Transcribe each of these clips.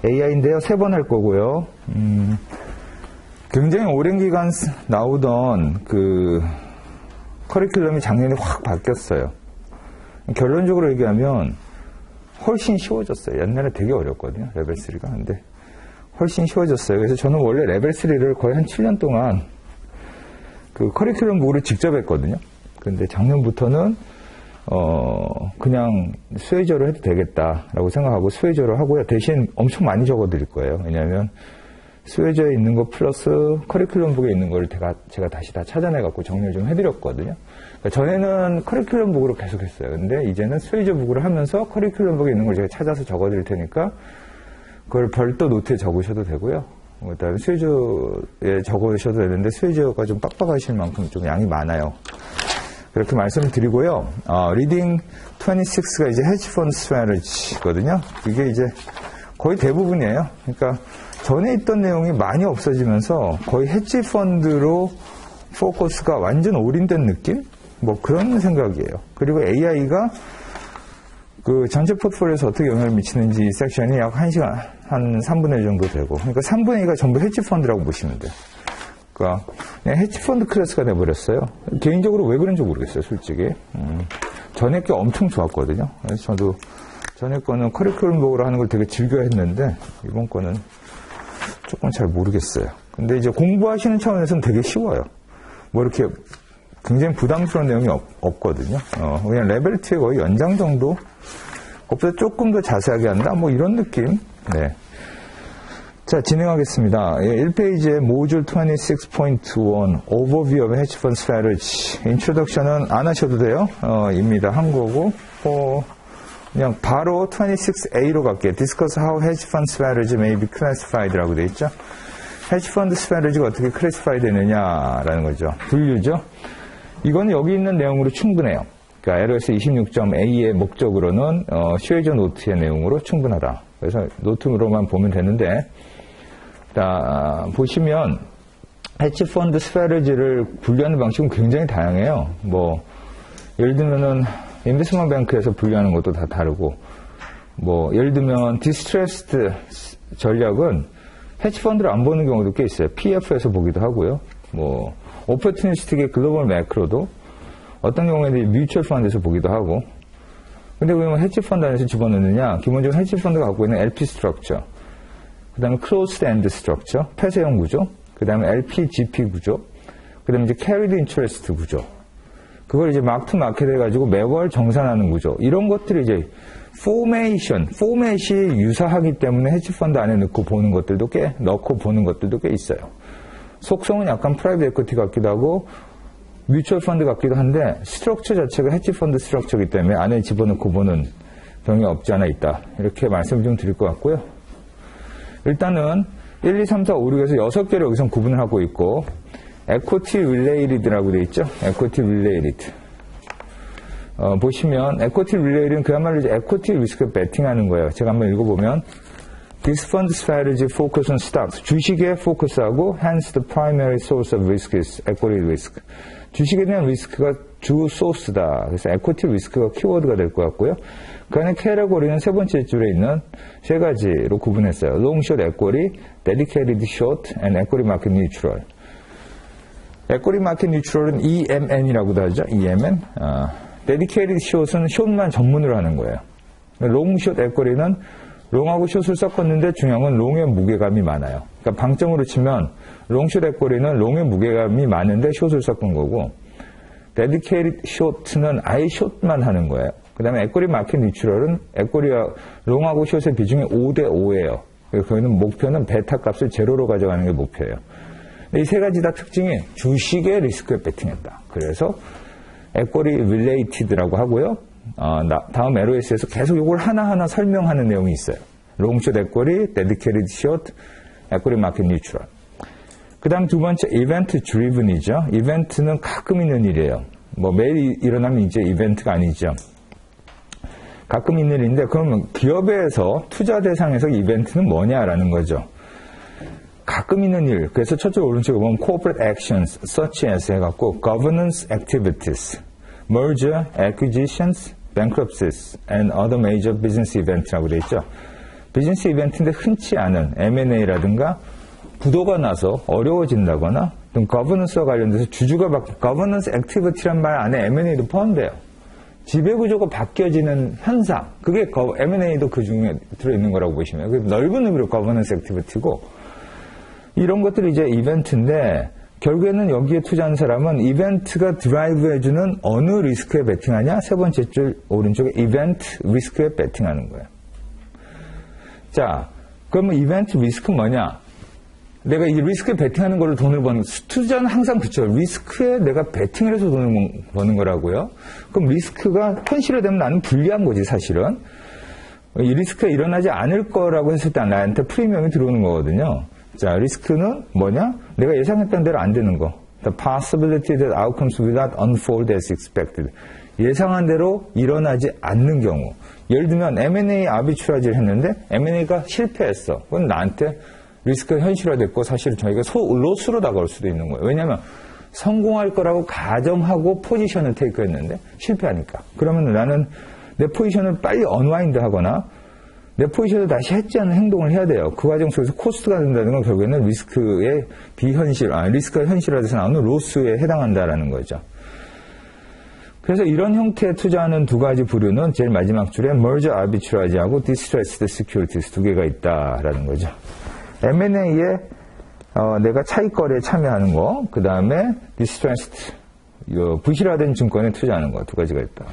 AI인데요. 3번 할 거고요. 굉장히 오랜 기간 나오던 그 커리큘럼이 작년에 확 바뀌었어요. 결론적으로 얘기하면 훨씬 쉬워졌어요. 옛날에 되게 어렵거든요. 레벨 3가. 근데 훨씬 쉬워졌어요. 그래서 저는 원래 레벨 3를 거의 한 7년 동안 그 커리큘럼 북을 직접 했거든요. 근데 작년부터는 그냥 수혜저로 해도 되겠다라고 생각하고 수혜저로 하고요. 대신 엄청 많이 적어드릴 거예요. 왜냐하면 수혜저에 있는 거 플러스 커리큘럼북에 있는 걸 제가 다시 다 찾아내갖고 정리를 좀 해드렸거든요. 그러니까 전에는 커리큘럼북으로 계속 했어요. 근데 이제는 수혜저북으로 하면서 커리큘럼북에 있는 걸 제가 찾아서 적어드릴 테니까 그걸 별도 노트에 적으셔도 되고요. 그다음에 수혜저에 적으셔도 되는데 수혜저가 좀 빡빡하실 만큼 좀 양이 많아요. 그렇게 말씀을 드리고요. 리딩 26가 이제 헤지펀드 스트래티지거든요. 이게 이제 거의 대부분이에요. 그러니까 전에 있던 내용이 많이 없어지면서 거의 헤지펀드로 포커스가 완전 올인된 느낌? 뭐 그런 생각이에요. 그리고 AI가 그 전체 포트폴리오에서 어떻게 영향을 미치는지 이 섹션이 약 1시간, 한 3분의 1 정도 되고. 그러니까 3분의 2가 전부 헤지펀드라고 보시면 돼요. 그러니까 그냥 헤지펀드 클래스가 돼버렸어요. 개인적으로 왜 그런지 모르겠어요, 솔직히. 전에 게 엄청 좋았거든요. 그래서 저도 전에 거는 커리큘럼북으로 하는 걸 되게 즐겨 했는데, 이번 거는 조금 잘 모르겠어요. 근데 이제 공부하시는 차원에서는 되게 쉬워요. 뭐 이렇게 굉장히 부담스러운 내용이 없거든요. 그냥 레벨 2의 거의 연장 정도? 그것보다 조금 더 자세하게 한다? 뭐 이런 느낌? 네. 자, 진행하겠습니다. 1페이지에 모듈 26.1 Overview of Hedge Fund Strategy. 인트로덕션은 안 하셔도 돼요. 입니다. 한 거고. 그냥 바로 26A로 갈게요. Discuss how hedge fund strategy may be classified라고 되어 있죠. hedge fund strategy가 어떻게 classify 되느냐라는 거죠. 분류죠. 이건 여기 있는 내용으로 충분해요. 그러니까 LOS 26.A의 목적으로는 슈에저 노트의 내용으로 충분하다. 그래서 노트로만 보면 되는데, 보시면 헤지 펀드 스트래티지를 분류하는 방식은 굉장히 다양해요. 뭐 예를 들면은 인베스트먼트 뱅크에서 분류하는 것도 다 다르고, 뭐 예를 들면 디스트레스드 전략은 헤지 펀드를 안 보는 경우도 꽤 있어요. PF에서 보기도 하고요. 뭐 오퍼튜니스틱의 글로벌 매크로도 어떤 경우에는 뮤추얼 펀드에서 보기도 하고. 근데 왜 헤지 펀드 안에서 집어넣느냐? 기본적으로 헤지 펀드가 갖고 있는 LP 스트럭처, 그 다음에 클로스드 엔드 스트럭처, 폐쇄형 구조, 그 다음에 LP, GP 구조, 그 다음에 이제 캐리드 인터레스트 구조. 그걸 이제 마크 투 마켓 해가지고 매월 정산하는 구조. 이런 것들이 이제 포맷이 유사하기 때문에 헤지 펀드 안에 넣고 보는 것들도 꽤 있어요. 속성은 약간 프라이빗 에쿼티 같기도 하고, 뮤추얼 펀드 같기도 한데, 스트럭처 자체가 헤지 펀드 스트럭처이기 때문에 안에 집어넣고 보는 경우가 없지 않아 있다. 이렇게 말씀을 좀 드릴 것 같고요. 일단은 1, 2, 3, 4, 5, 6에서 6개를 여기서 구분을 하고 있고, equity related라고 되어 있죠. equity related. 보시면 equity related는 그야말로 이제 equity 리스크 배팅하는 거예요. 제가 한번 읽어보면 This fund strategy focus on stocks. 주식에 포커스하고 hence the primary source of risk is equity risk. 주식에 대한 리스크가 주 소스다. 그래서 equity 리스크가 키워드가 될 것 같고요. 그 안에 캐러고리는 세 번째 줄에 있는 세 가지로 구분했어요. long short equity, dedicated short, and equity market neutral. equity market neutral은 EMN이라고도 하죠. EMN. dedicated short은 short만 전문으로 하는 거예요. long short equity는 롱하고 숏을 섞었는데 중요한 건 롱의 무게감이 많아요. 그러니까 방점으로 치면 롱숏 에꼬리는 롱의 무게감이 많은데 숏을 섞은 거고, 데디케이티드 숏는 아예 숏만 하는 거예요. 그 다음에 에꼬리 마켓 니추럴은 에꼬리와 롱하고 숏의 비중이 5대5예요. 거기는 목표는 베타 값을 제로로 가져가는 게 목표예요. 이 세 가지 다 특징이 주식의 리스크에 배팅했다. 그래서 에꼬리 릴레이티드라고 하고요. 다음 LOS에서 계속 이걸 하나하나 설명하는 내용이 있어요. 롱숏 에꼬리, 데디케이티드 숏, 에꼬리 마켓 뉴트럴. 그 다음 두 번째, 이벤트 드리븐이죠. 이벤트는 가끔 있는 일이에요. 뭐 매일 일어나면 이제 이벤트가 아니죠. 가끔 있는 일인데, 그러면 기업에서 투자 대상에서 이벤트는 뭐냐라는 거죠. 가끔 있는 일. 그래서 첫째 오른쪽에 보면 corporate actions, such as 해갖고 governance activities, merger, acquisitions, bankruptcies, and other major business events라고 되어 있죠. 비즈니스 이벤트인데 흔치 않은 M&A라든가 부도가 나서 어려워진다거나 거버넌스와 관련돼서 주주가 거버넌스 액티비티란 말 안에 M&A도 포함돼요. 지배구조가 바뀌어지는 현상, 그게 M&A도 그 중에 들어있는 거라고 보시면 돼요. 넓은 의미로 거버넌스 액티비티고, 이런 것들이 이제 이벤트인데, 결국에는 여기에 투자한 사람은 이벤트가 드라이브해주는 어느 리스크에 베팅하냐? 세 번째 줄 오른쪽에 이벤트 리스크에 베팅하는 거예요. 자, 그러면 이벤트 리스크는 뭐냐? 내가 이 리스크에 베팅하는 걸로 돈을 버는, 투자는 항상 그쵸. 리스크에 내가 베팅을 해서 돈을 버는 거라고요. 그럼 리스크가 현실화되면 나는 불리한 거지, 사실은. 이 리스크가 일어나지 않을 거라고 했을 때 나한테 프리미엄이 들어오는 거거든요. 자, 리스크는 뭐냐? 내가 예상했던 대로 안 되는 거. The possibility that outcomes will not unfold as expected. 예상한 대로 일어나지 않는 경우. 예를 들면 M&A 아비추라지를 했는데 M&A가 실패했어. 그건 나한테 리스크가 현실화됐고 사실 저희가 로스로 다가올 수도 있는 거예요. 왜냐하면 성공할 거라고 가정하고 포지션을 테이크했는데 실패하니까. 그러면 나는 내 포지션을 빨리 언와인드 하거나 내 포지션을 다시 해지하는 행동을 해야 돼요. 그 과정 속에서 코스트가 된다는 건 결국에는 리스크의 리스크가 현실화돼서 나오는 로스에 해당한다라는 거죠. 그래서 이런 형태의 투자하는 두 가지 부류는 제일 마지막 줄에 merger arbitrage하고 distressed securities 두 개가 있다라는 거죠. M&A에 내가 차익거래에 참여하는 거, 그 다음에 distressed 부실화된 증권에 투자하는 거 두 가지가 있다.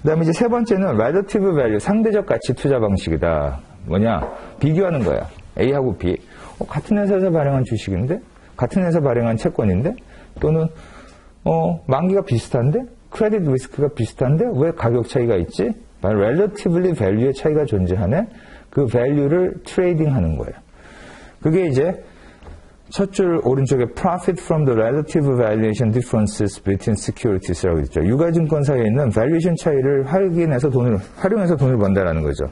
그 다음에 이제 세 번째는 relative value, 상대적 가치 투자 방식이다. 뭐냐? 비교하는 거야. A하고 B. 같은 회사에서 발행한 주식인데? 같은 회사 발행한 채권인데? 또는, 만기가 비슷한데? 크레딧 리스크가 비슷한데? 왜 가격 차이가 있지? relatively value의 차이가 존재하네? 그 value를 트레이딩 하는 거예요. 그게 이제 첫 줄 오른쪽에 profit from the relative valuation differences between securities라고 있죠. 유가증권 사이에 있는 valuation 차이를 활용해서 돈을 번다라는 거죠.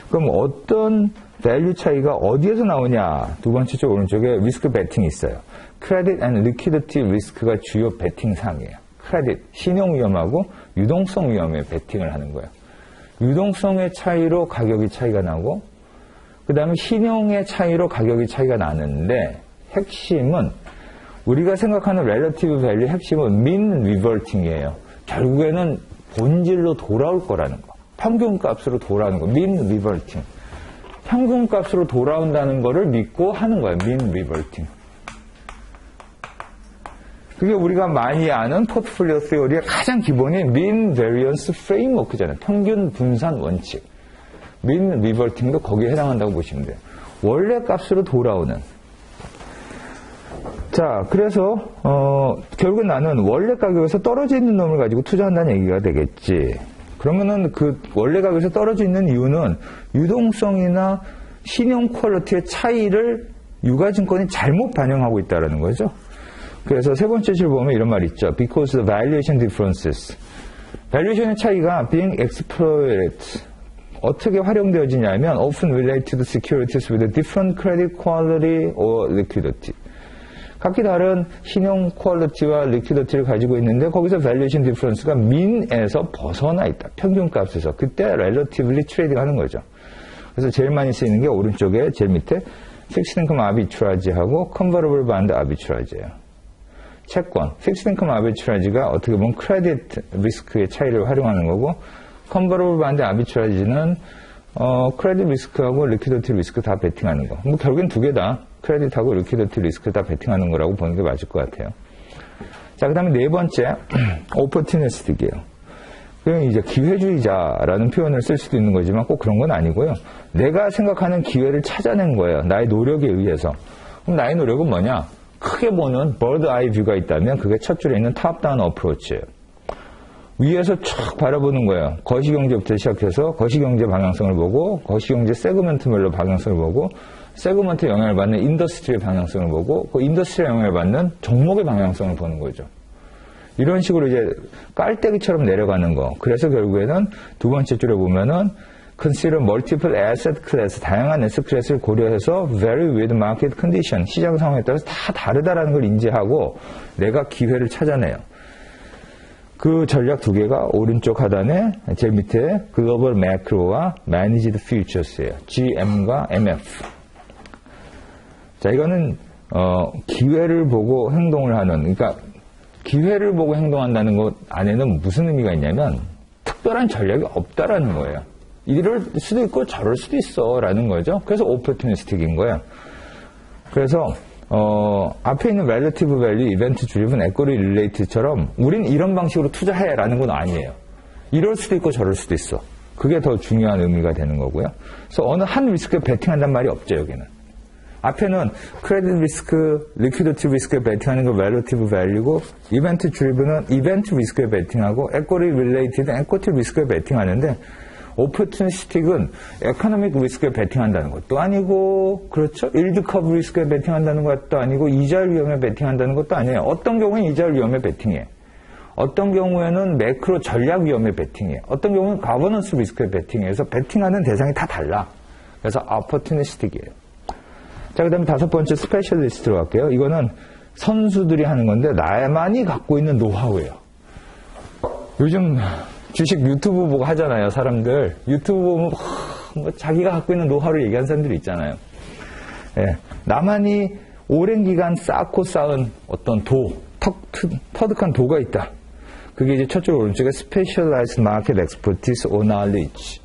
그럼 어떤 value 차이가 어디에서 나오냐? 두 번째 줄 오른쪽에 리스크 베팅이 있어요. credit and liquidity 리스크가 주요 베팅 사항이에요. credit, 신용 위험하고 유동성 위험에 베팅을 하는 거예요. 유동성의 차이로 가격이 차이가 나고 그 다음에 신용의 차이로 가격이 차이가 나는데 핵심은 우리가 생각하는 relative value 핵심은 mean reverting이에요. 결국에는 본질로 돌아올 거라는 거. 평균값으로 돌아오는 거. mean reverting. 평균값으로 돌아온다는 거를 믿고 하는 거예요. mean reverting. 그게 우리가 많이 아는 포트폴리오 시어리의 가장 기본이 mean variance framework잖아요. 평균 분산 원칙. mean reverting도 거기에 해당한다고 보시면 돼요. 원래 값으로 돌아오는. 자, 그래서 결국은 나는 원래 가격에서 떨어져 있는 놈을 가지고 투자한다는 얘기가 되겠지. 그러면은 그 원래 가격에서 떨어져 있는 이유는 유동성이나 신용 퀄리티의 차이를 유가증권이 잘못 반영하고 있다는 거죠. 그래서 세 번째 줄 보면 이런 말이 있죠. Because the valuation differences. valuation의 차이가 being exploited. 어떻게 활용되어지냐면 often related to securities with a different credit quality or liquidity. 각기 다른 신용 퀄리티와 리퀴디티를 가지고 있는데 거기서 valuation difference가 mean에서 벗어나 있다. 평균값에서. 그때 relatively trading 하는 거죠. 그래서 제일 많이 쓰이는 게 오른쪽에 제일 밑에 fixed income arbitrage하고 convertible bond arbitrage예요. 채권, fixed income arbitrage가 어떻게 보면 크레딧 리스크의 차이를 활용하는 거고 convertible bond arbitrage는 크레딧 리스크하고 리퀴디티 리스크 다 베팅하는 거. 뭐 결국엔 두 개 다 크레딧하고 리퀴디티 리스크 다 베팅하는 거라고 보는 게 맞을 것 같아요. 자, 그 다음에 네 번째, opportunistic이에요. 그럼 이제 기회주의자라는 표현을 쓸 수도 있는 거지만 꼭 그런 건 아니고요. 내가 생각하는 기회를 찾아낸 거예요. 나의 노력에 의해서. 그럼 나의 노력은 뭐냐? 크게 보는 bird eye 뷰가 있다면 그게 첫 줄에 있는 top down approach예요. 위에서 쫙 바라보는 거예요. 거시경제부터 시작해서 거시경제 방향성을 보고 거시경제 세그먼트별로 방향성을 보고 세그먼트에 영향을 받는 인더스트리의 방향성을 보고 그 인더스트리에 영향을 받는 종목의 방향성을 보는 거죠. 이런 식으로 이제 깔때기처럼 내려가는 거. 그래서 결국에는 두 번째 줄에 보면은 consider multiple asset class, 다양한 asset class를 고려해서 vary with market condition, 시장 상황에 따라서 다 다르다라는 걸 인지하고 내가 기회를 찾아내요. 그 전략 두 개가 오른쪽 하단에 제일 밑에 글로벌 매크로와 매니지드 퓨처스예요. GM과 MF. 자, 이거는 기회를 보고 행동을 하는, 그러니까 기회를 보고 행동한다는 것 안에는 무슨 의미가 있냐면 특별한 전략이 없다라는 거예요. 이럴 수도 있고 저럴 수도 있어 라는 거죠. 그래서 오퍼튜니스틱인 거예요. 그래서 앞에 있는 relative value, event driven, equity related처럼 우린 이런 방식으로 투자해 라는 건 아니에요. 이럴 수도 있고 저럴 수도 있어. 그게 더 중요한 의미가 되는 거고요. 그래서 어느 한 리스크에 베팅한다는 말이 없죠, 여기는. 앞에는 크레딧 리스크, 리퀴디티 리스크에 베팅하는 거 relative value고, 이벤트 드리븐은 이벤트 리스크에 베팅하고, equity related, equity 리스크에 베팅하는데, 오퍼튜니스틱은 에코노믹 리스크에 베팅한다는 것도 아니고, 그렇죠? 일드 커브 리스크에 베팅한다는 것도 아니고, 이자율 위험에 베팅한다는 것도 아니에요. 어떤 경우엔 이자율 위험에 베팅해. 어떤 경우에는 매크로 전략 위험에 베팅해. 어떤 경우는 가버넌스 리스크에 베팅해. 그래서 베팅하는 대상이 다 달라. 그래서 오퍼튜니스틱이에요. 자, 그 다음에 다섯 번째 스페셜리스트로 갈게요. 이거는 선수들이 하는 건데, 나만이 갖고 있는 노하우예요. 요즘 주식 유튜브 보고 하잖아요, 사람들. 유튜브 보면 뭐 자기가 갖고 있는 노하우를 얘기하는 사람들이 있잖아요. 예, 나만이 오랜 기간 쌓고 쌓은 어떤 터득한 도가 있다. 그게 이제 첫째로 오른쪽에 Specialized Market Expertise or Knowledge.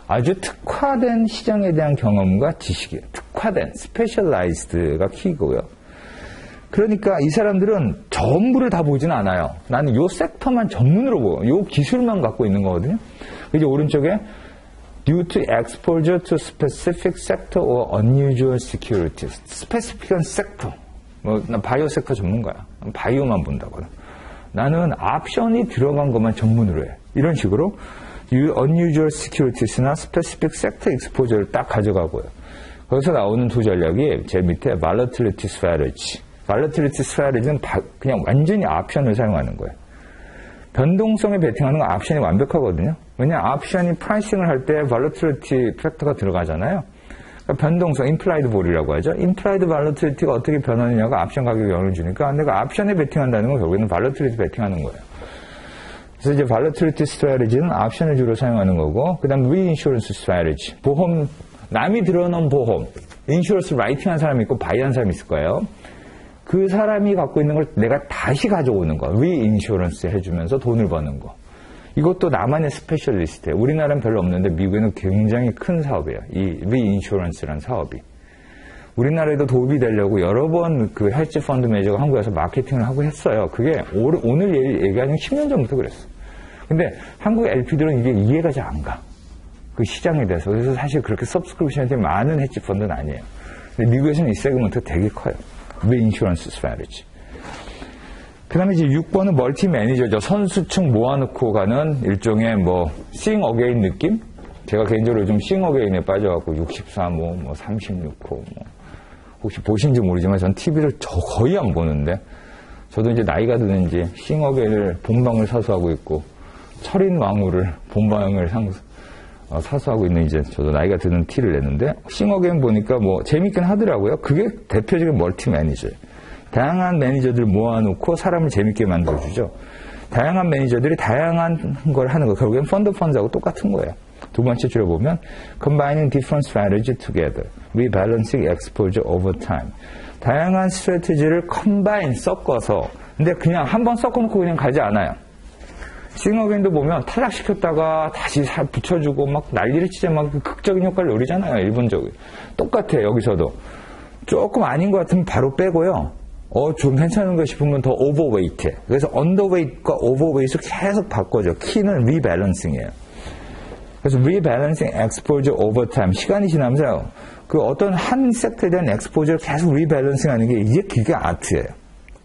아주 특화된 시장에 대한 경험과 지식이에요. 특화된, Specialized가 키고요. 그러니까 이 사람들은 전부를 다 보지는 않아요. 나는 요 섹터만 전문으로 보고, 요 기술만 갖고 있는 거거든요. 이제 오른쪽에 due to exposure to specific sector or unusual securities. 스페시픽한 섹터. 난 바이오 섹터 전문가야. 바이오만 본다거나. 나는 옵션이 들어간 것만 전문으로 해. 이런 식으로 unusual securities나 specific sector exposure를 딱 가져가고요. 거기서 나오는 두 전략이 제 밑에 volatility strategy. volatility strategy는 그냥 완전히 옵션을 사용하는 거예요. 변동성에 베팅하는 건 옵션이 완벽하거든요. 왜냐하면 옵션이 프라이싱을 할 때 volatility 팩터가 들어가잖아요. 그러니까 변동성, implied vol이라고 하죠. implied volatility가 어떻게 변하느냐가 옵션 가격에 영향을 주니까 내가 옵션에 베팅한다는 건 결국에는 volatility 베팅하는 거예요. 그래서 이제 volatility strategy는 옵션을 주로 사용하는 거고, 그 다음 reinsurance strategy. 보험, 남이 들어놓은 보험, 인슈런스 라이팅한 사람이 있고 바이한 사람이 있을 거예요. 그 사람이 갖고 있는 걸 내가 다시 가져오는 거, 리인슈런스 해주면서 돈을 버는 거. 이것도 나만의 스페셜리스트예요. 우리나라는 별로 없는데 미국에는 굉장히 큰 사업이에요. 이 리인슈런스라는 사업이. 우리나라에도 도움이 되려고 여러 번 그 헬지 펀드 매니저가 한국에서 마케팅을 하고 했어요. 그게 오늘 얘기하는 10년 전부터 그랬어. 근데 한국 LP들은 이게 이해가 잘 안 가. 그 시장에 대해서. 그래서 사실 그렇게 서브스크립션이 많은 헬지 펀드는 아니에요. 근데 미국에서는 이 세그먼트가 되게 커요. 리인슈런스 스트래티지. 그 다음에 이제 6번은 멀티 매니저죠. 선수층 모아놓고 가는 일종의 싱 어게인 느낌? 제가 개인적으로 요즘 싱 어게인에 빠져갖고 64호, 36호, 혹시 보신지 모르지만 전 TV를 거의 안 보는데, 저도 이제 나이가 드는지 싱 어게인을 본방을 사수하고 있고, 철인 왕후를 본방을 사수하고 있는 이제 저도 나이가 드는 티를 내는데, 싱 어게인 보니까 재밌긴 하더라고요. 그게 대표적인 멀티 매니저예요. 다양한 매니저들을 모아놓고 사람을 재밌게 만들어주죠. 다양한 매니저들이 다양한 걸 하는 거. 결국엔 펀드하고 똑같은 거예요. 두 번째 줄에 보면 combining different strategy together, rebalancing exposure over time. 다양한 스트래티지를 섞어서, 근데 그냥 한번 섞어놓고 그냥 가지 않아요. 싱어게인도 보면 탈락시켰다가 다시 붙여주고 막 난리를 치자 막 극적인 효과를 노리잖아요. 일본적으로. 똑같아요. 여기서도. 조금 아닌 것 같으면 바로 빼고요. 좀 괜찮은 거 싶으면 더 오버웨이트해. 그래서 언더웨이트과 오버웨이트를 계속 바꿔줘. 키는 리밸런싱이에요. 그래서 리밸런싱 exposure over time. 시간이 지나면서 그 어떤 한 섹터에 대한 exposure를 계속 리밸런싱 하는 게 그게 아트예요.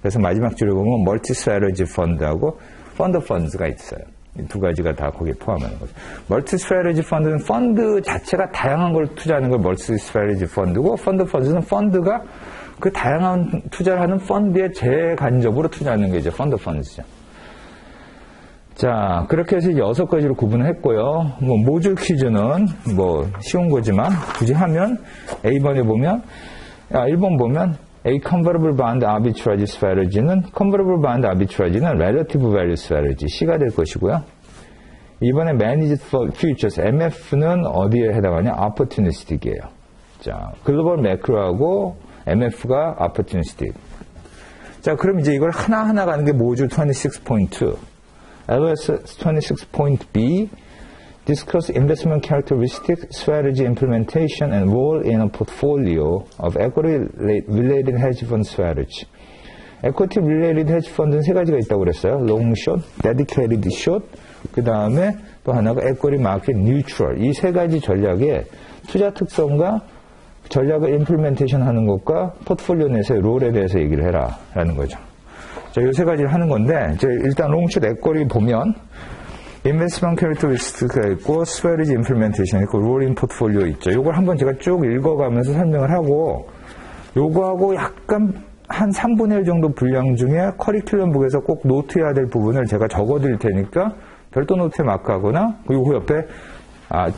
그래서 마지막 줄에 보면 멀티 스트래티지 펀드하고 펀드가 있어요. 이 두 가지가 다 거기에 포함하는 거죠. 멀티 스트래티지 펀드는 펀드 자체가 다양한 걸 투자하는 걸 멀티 스트래티지 펀드고, 펀드는 펀드가 그 다양한 투자를 하는 펀드에 재간접으로 투자하는 게 이제 펀드죠. 자, 그렇게 해서 6가지로 구분을 했고요. 모듈 퀴즈는 쉬운 거지만 굳이 하면 A번에 보면 1번 보면 A convertible bond arbitrage strategy는 convertible bond arbitrage는 relative value strategy C가 될 것이고요. 이번에 managed futures MF는 어디에 해당하냐? opportunistic이에요. 자, 글로벌 매크로하고 MF가 opportunistic. 자, 그럼 이제 이걸 하나하나 가는 게 모듈 26.2. LOS 26.B discuss investment characteristic, strategy implementation, and role in a portfolio of equity-related hedge fund strategy. equity-related hedge fund는 세 가지가 있다고 그랬어요. long short, dedicated short, 그 다음에 또 하나가 equity market neutral. 이 세 가지 전략의 투자 특성과 전략을 임플리멘테이션 하는 것과 포트폴리오 내에서의 롤에 대해서 얘기를 해라 라는 거죠. 자, 이 세 가지를 하는 건데 이제 일단 롱숏 에코리 보면 인베스트먼트 캐릭터리스틱가 있고 스트래티지 임플리멘테이션 있고 롤인 포트폴리오 있죠. 이걸 한번 제가 쭉 읽어가면서 설명을 하고 요거하고 약간 한 3분의 1 정도 분량 중에 커리큘럼북에서 꼭 노트해야 될 부분을 제가 적어드릴 테니까 별도 노트에 마크하거나 그리고 옆에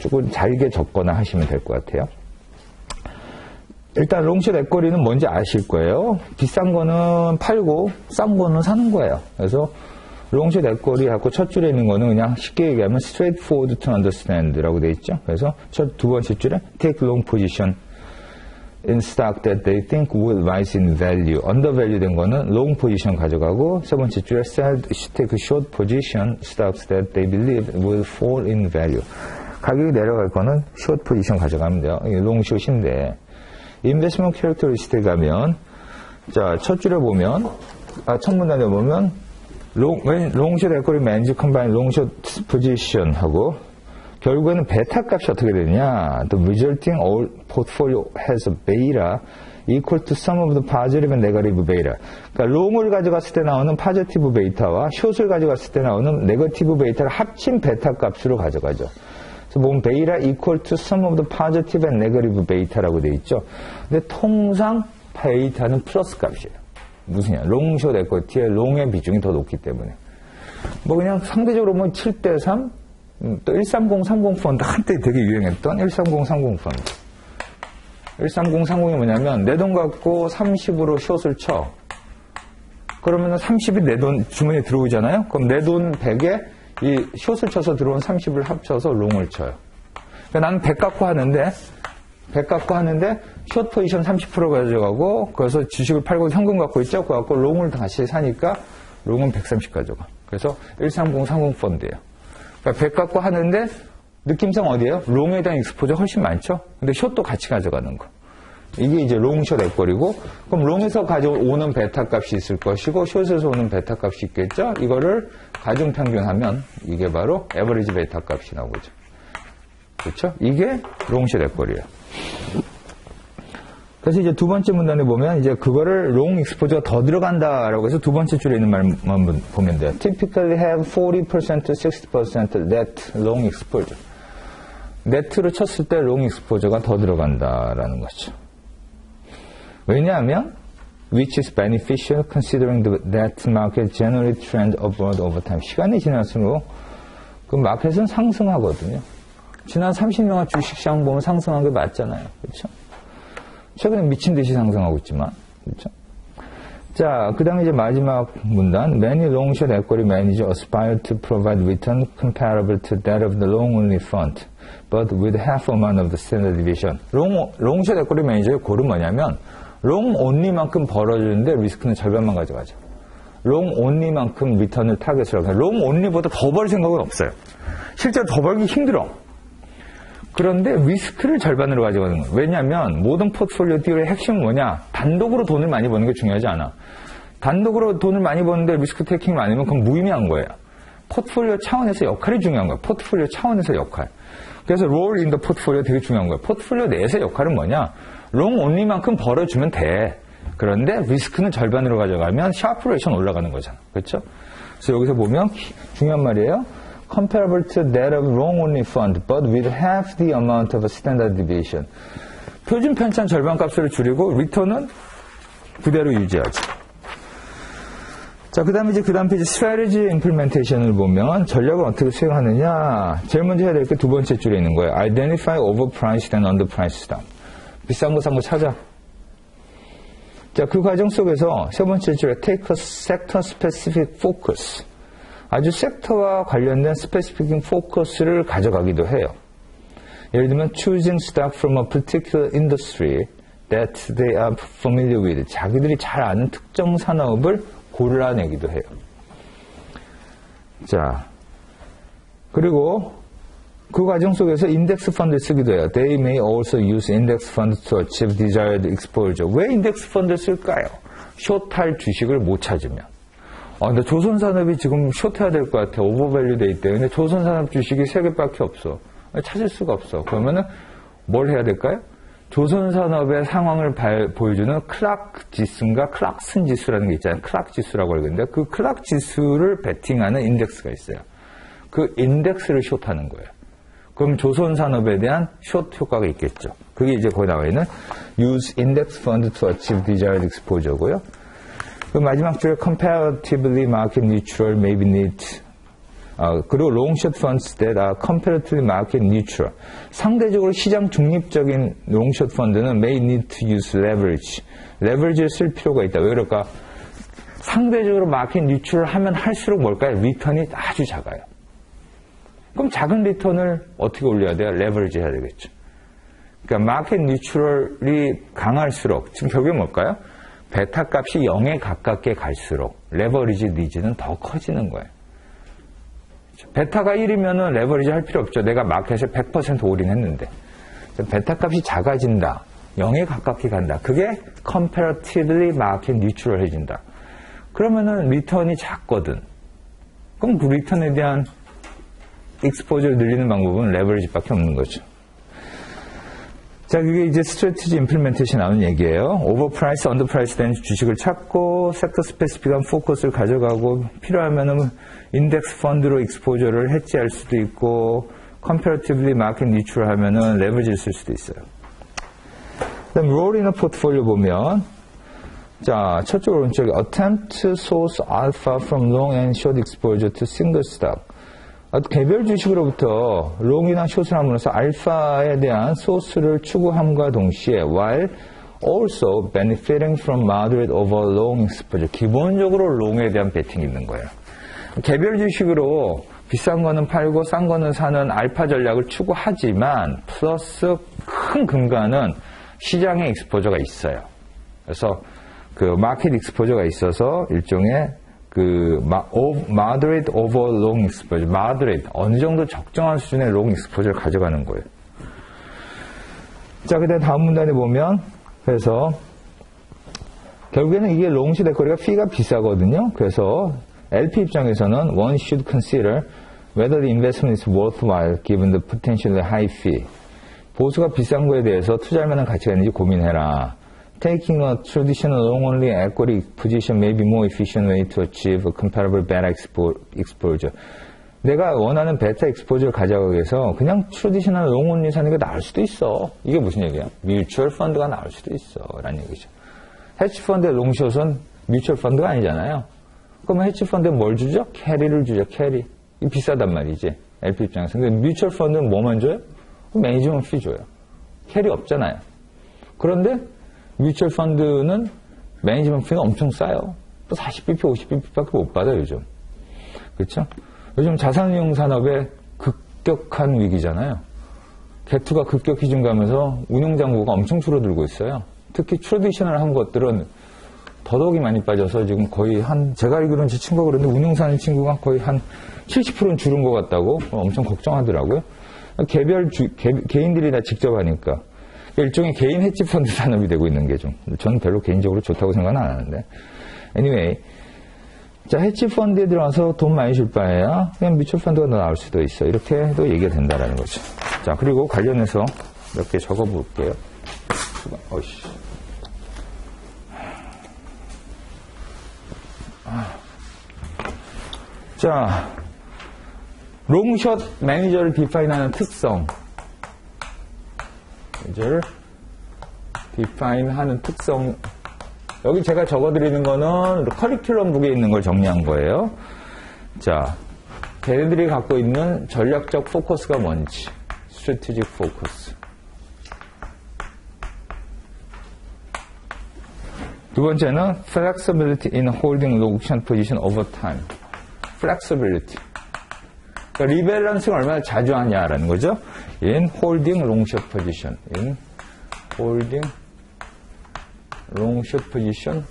조금 잘게 적거나 하시면 될 것 같아요. 일단 롱숏 에코리는 뭔지 아실 거예요. 비싼 거는 팔고 싼 거는 사는 거예요. 그래서 롱숏 에코리하고 첫 줄에 있는 거는 그냥 쉽게 얘기하면 straightforward to understand라고 돼 있죠. 그래서 두 번째 줄에 take long position in stock that they think will rise in value. undervalue 된 거는 long position 가져가고 세 번째 줄에 take short position stocks that they believe will fall in value. 가격이 내려갈 거는 short position 가져가면 돼요. 이게 롱숏인데 인베스트먼트 캐릭터리스틱 가면 자, 첫 줄에 보면 첫 문단에 보면 롱숏 에코리 매니지 컴바인 롱숏 포지션 하고 결국에는 베타 값이 어떻게 되느냐? The resulting all portfolio has a beta equal to sum of the positive and negative beta. 그러니까 롱을 가져갔을 때 나오는 포지티브 베이타와 숏을 가져갔을 때 나오는 네거티브 베이타를 합친 베타 값으로 가져가죠. 그래서 보면 베이타 equal to sum of the positive and negative beta라고 돼 있죠. 근데 통상 베이타는 플러스 값이에요. 무슨냐? 롱숏 에코티에 롱의 비중이 더 높기 때문에. 뭐 그냥 상대적으로 보면 7대3, 또 13030 펀드, 한때 되게 유행했던 13030 펀드. 13030이 뭐냐면, 내 돈 갖고 30으로 숏을 쳐. 그러면 30이 내 돈 주머니에 들어오잖아요? 그럼 내 돈 100에 이 숏을 쳐서 들어온 30을 합쳐서 롱을 쳐요. 그러니까 나는 100 갖고 하는데, 숏 포지션 30% 가져가고, 그래서 주식을 팔고 현금 갖고 있죠? 그거 갖고 롱을 다시 사니까, 롱은 130 가져가. 그래서 13030 펀드예요. 그러니까 100 갖고 하는데, 느낌상 어디예요? 롱에 대한 익스포저 훨씬 많죠? 근데 숏도 같이 가져가는 거. 이게 이제 롱숏 에코리고, 그럼 롱에서 가져오는 베타 값이 있을 것이고, 숏에서 오는 베타 값이 있겠죠? 이거를 가중평균하면, 이게 바로 에버리지 베타 값이 나오죠. 그렇죠? 이게 롱숏 에코리예요. 그래서 이제 두 번째 문단에 보면 이제 그거를 롱 익스포저가 더 들어간다라고 해서 두 번째 줄에 있는 말만 보면 돼요. Typically have 40% to 60% net long exposure. 네트로 쳤을 때 롱 익스포저가 더 들어간다라는 거죠. 왜냐하면 which is beneficial considering that market generally trend upward over time. 시간이 지날수록 그 마켓은 상승하거든요. 지난 30년간 주식시장 보면 상승한 게 맞잖아요. 그렇죠? 최근에 미친 듯이 상승하고 있지만, 그렇죠? 자, 그 다음에 이제 마지막 문단. Many long-short equity managers aspire to provide return comparable to that of the long-only fund, but with half amount of the standard deviation. long-short equity manager의 골은 뭐냐면, long-only만큼 벌어주는데 리스크는 절반만 가져가죠. long-only만큼 리턴을 타겟으로 하고, long-only보다 더 벌 생각은 없어요. 실제로 더 벌기 힘들어. 그런데 리스크를 절반으로 가져가는 거예요. 왜냐하면 모든 포트폴리오 딜의 핵심은 뭐냐? 단독으로 돈을 많이 버는 게 중요하지 않아. 단독으로 돈을 많이 버는데 리스크 테이킹을 안 하면 그건 무의미한 거예요. 포트폴리오 차원에서 역할이 중요한 거예요. 포트폴리오 차원에서 역할. 그래서 롤 인 더 포트폴리오 되게 중요한 거예요. 포트폴리오 내에서 역할은 뭐냐? 롱 온리만큼 벌어주면 돼. 그런데 리스크는 절반으로 가져가면 샤프레이션 올라가는 거잖아. 그렇죠? 그래서 여기서 보면 중요한 말이에요. Comparable to that of long-only fund, but with half the amount of a standard deviation. 표준 편차는 절반 값을 줄이고 리턴은 그대로 유지하죠. 자, 그 다음에 그 다음 페이지 strategy implementation을 보면 전략을 어떻게 수행하느냐. 제일 먼저 해야 될 게 두 번째 줄에 있는 거예요. Identify overpriced and underpriced stock. 비싼 거 산 거 찾아. 자, 그 과정 속에서 세 번째 줄에 take a sector specific focus. 아주 섹터와 관련된 스페시픽 포커스를 가져가기도 해요. 예를 들면 choosing stock from a particular industry that they are familiar with. 자기들이 잘 아는 특정 산업을 골라내기도 해요. 자, 그리고 그 과정 속에서 인덱스 펀드를 쓰기도 해요. They may also use index fund to achieve desired exposure. 왜 인덱스 펀드를 쓸까요? 숏할 주식을 못 찾으면. 근데 조선산업이 지금 숏해야 될 것 같아. 오버밸류 돼 있대. 근데 조선산업 주식이 3개밖에 없어. 찾을 수가 없어. 그러면은 뭘 해야 될까요? 조선산업의 상황을 보여주는 클락 지수인가 클락슨 지수라는 게 있잖아요. 클락 지수라고 하는데 그 클락 지수를 베팅하는 인덱스가 있어요. 그 인덱스를 숏하는 거예요. 그럼 조선산업에 대한 숏 효과가 있겠죠. 그게 이제 거기 나와 있는 use index fund to achieve desired exposure고요. 그 마지막 줄에 comparatively market neutral may be need. 그리고 long short funds that are comparatively market neutral. 상대적으로 시장 중립적인 long short 펀드는 may need to use leverage. 레버리지를 쓸 필요가 있다. 왜 그럴까? 상대적으로 마켓 뉴트럴 하면 할수록 뭘까요? 리턴이 아주 작아요. 그럼 작은 리턴을 어떻게 올려야 돼요? 레버리지 해야 되겠죠. 그러니까 마켓 뉴트럴이 강할수록 지금 결국에 뭘까요? 베타 값이 0에 가깝게 갈수록 레버리지 니즈는 더 커지는 거예요. 베타가 1이면은 레버리지 할 필요 없죠. 내가 마켓에 100% 올인했는데. 베타 값이 작아진다. 0에 가깝게 간다. 그게 comparatively market neutral 해진다. 그러면은 리턴이 작거든. 그럼 그 리턴에 대한 exposure를 늘리는 방법은 레버리지밖에 없는 거죠. 자, 그게 이제 스트래티지 임플리멘테이션 나오는 얘기예요. 오버프라이스, 언더프라이스 된 주식을 찾고 섹터 스페시픽한 포커스를 가져가고 필요하면은 인덱스 펀드로 익스포저를 해지할 수도 있고 컴퍼레이티브리 마켓 니트럴 하면은 레버리지를 쓸 수도 있어요. 그다음 롤이나 포트폴리오 보면 자, 첫째 오른쪽에 attempt to source alpha from long and short exposure to single stock. 개별 주식으로부터 롱이나 숏을 함으로써 알파에 대한 소스를 추구함과 동시에 while also benefiting from moderate over long exposure. 기본적으로 롱에 대한 베팅이 있는 거예요. 개별 주식으로 비싼 거는 팔고 싼 거는 사는 알파 전략을 추구하지만 플러스 큰 근간은 시장의 익스포저가 있어요. 그래서 그 마켓 익스포저가 있어서 일종의 그 moderate over long exposure, moderate 어느 정도 적정한 수준의 long exposure를 가져가는 거예요. 자, 그다음 다음 문단에 보면 그래서 결국에는 이게 long 시대거리가 fee가 비싸거든요. 그래서 LP 입장에서는 one should consider whether the investment is worthwhile given the potentially high fee. 보수가 비싼 거에 대해서 투자할 만한 가치가 있는지 고민해라. Taking a traditional long-only equity position may be more efficient way to achieve a comparable beta exposure. 내가 원하는 베타 exposure를 가져가기 위해서 그냥 트래디셔널 long-only 사는 게 나을 수도 있어. 이게 무슨 얘기야? 뮤추얼 펀드가 나을 수도 있어. 라는 얘기죠. 헤지펀드의 롱숏은 뮤추얼 펀드가 아니잖아요. 그럼 헤지펀드에 뭘 주죠? 캐리를 주죠. 캐리. 이 비싸단 말이지. LP 입장에서. 근데 뮤추얼 펀드는 뭐만 줘요? 매니지먼트 피 줘요. 캐리 없잖아요. 그런데 뮤추얼 펀드는 매니지먼트 피는 엄청 싸요. 또 40bp, 50bp밖에 못 받아요, 요즘. 그렇죠? 요즘 자산운용 산업의 급격한 위기잖아요. 개투가 급격히 증가하면서 운용장부가 엄청 줄어들고 있어요. 특히 트래디셔널한 것들은 더더욱이 많이 빠져서 지금 거의 제가 알기로는 제 친구가 그러는데 운용사는 친구가 거의 한 70%는 줄은 것 같다고 엄청 걱정하더라고요. 개인들이 다 직접 하니까. 일종의 개인 헤지펀드 산업이 되고 있는 게 저는 별로 개인적으로 좋다고 생각은 안 하는데. anyway. 자, 헤지펀드에 들어와서 돈 많이 줄 바에야 그냥 뮤추얼 펀드가 더 나올 수도 있어. 이렇게 해도 얘기가 된다라는 거죠. 자, 그리고 관련해서 몇 개 적어 볼게요. 어이씨. 자, 롱숏 매니저를 디파인하는 특성. 매니저를 디파인하는 특성. 여기 제가 적어드리는 거는 커리큘럼 북에 있는 걸 정리한 거예요. 자, 걔네들이 갖고 있는 전략적 포커스가 뭔지. 스트래티직 포커스. 두 번째는 flexibility in holding long short position over time. flexibility. 그러니까 리밸런싱을 얼마나 자주 하냐라는 거죠. in holding long short position. in holding long short position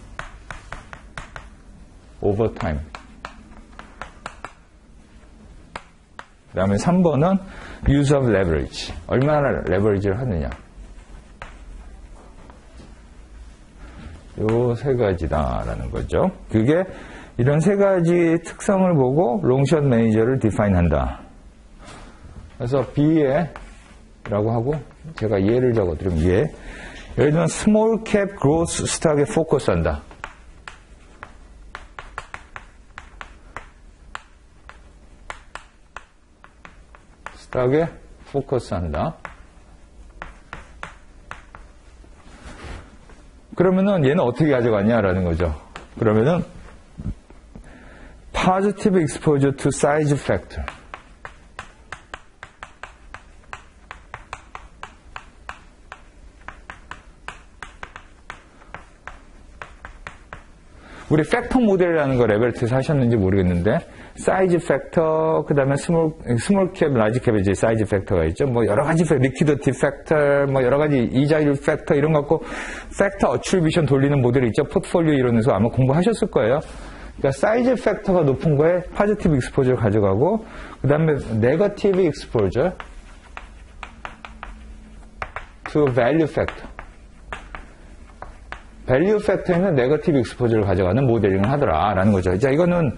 over time. 그 다음에 3번은 use of leverage. 얼마나 레버리지를 하느냐. 요 세 가지다라는 거죠. 그게 이런 세 가지 특성을 보고 롱숏 매니저를 디파인 한다. 그래서 B에라고 하고 제가 예를 적어드리면 예. 예를 들면 스몰 캡 그로스 스탁에 포커스 한다. 스탁에 포커스 한다. 그러면은 얘는 어떻게 가져가냐라는 거죠. 그러면은 positive exposure to size factor. 우리 팩터 모델이라는 거 레벨 2에서 하셨는지 모르겠는데 사이즈 팩터, 그 다음에 스몰 캡, 라지 캡에 이제 사이즈 팩터가 있죠. 뭐 여러 가지 리퀴디티 팩터, 뭐 여러 가지 이자율 팩터 이런 거 갖고 팩터 어트리뷰션 돌리는 모델이 있죠. 포트폴리오 이론에서 아마 공부하셨을 거예요. 그러니까 사이즈 팩터가 높은 거에 포지티브 익스포저를 가져가고 그 다음에 네거티브 익스포저 to value factor. 밸류 팩터에는 네거티브 익스포저를 가져가는 모델링을 하더라라는 거죠. 자, 이거는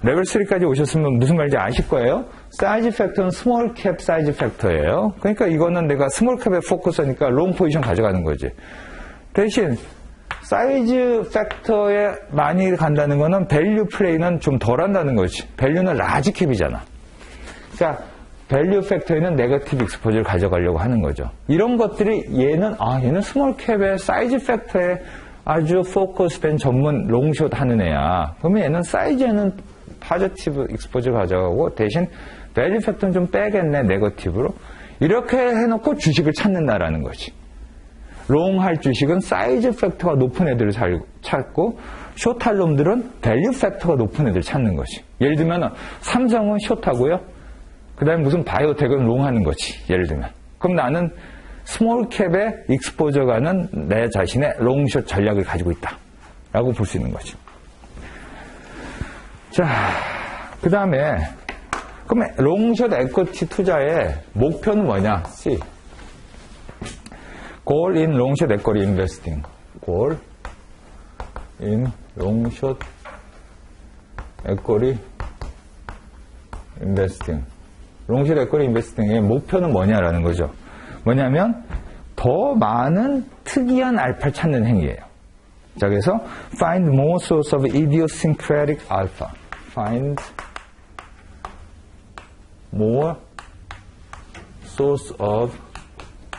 레벨 3까지 오셨으면 무슨 말인지 아실 거예요. 사이즈 팩터는 스몰 캡 사이즈 팩터예요. 그러니까 이거는 내가 스몰 캡에 포커스하니까 롱 포지션 가져가는 거지. 대신 사이즈 팩터에 많이 간다는 거는 밸류 플레이는 좀 덜 한다는 거지. 밸류는 라지 캡이잖아. 그러니까 밸류 팩터에는 네거티브 익스포저를 가져가려고 하는 거죠. 이런 것들이 얘는 스몰 캡의 사이즈 팩터에 아주 포커스된 전문 롱숏 하는 애야. 그러면 얘는 사이즈에는 포지티브 익스포저를 가져가고 대신 밸류 팩터는 좀 빼겠네, 네거티브로. 이렇게 해놓고 주식을 찾는다라는 거지. 롱 할 주식은 사이즈 팩터가 높은 애들을 찾고 숏할 놈들은 밸류 팩터가 높은 애들 찾는 거지. 예를 들면 삼성은 숏하고요. 그 다음에 무슨 바이오텍은 롱 하는 거지. 예를 들면. 그럼 나는 스몰 캡에 익스포저 가는 내 자신의 롱숏 전략을 가지고 있다. 라고 볼 수 있는 거지. 자, 그 다음에 그럼 롱숏 에쿼티 투자의 목표는 뭐냐? C. Goal in long-short equity investing. Goal in long-short equity investing. 롱숏 에쿼티 인베스팅의 목표는 뭐냐라는 거죠. 뭐냐면 더 많은 특이한 알파를 찾는 행위예요. 자, 그래서 find more source of idiosyncratic alpha. Find more source of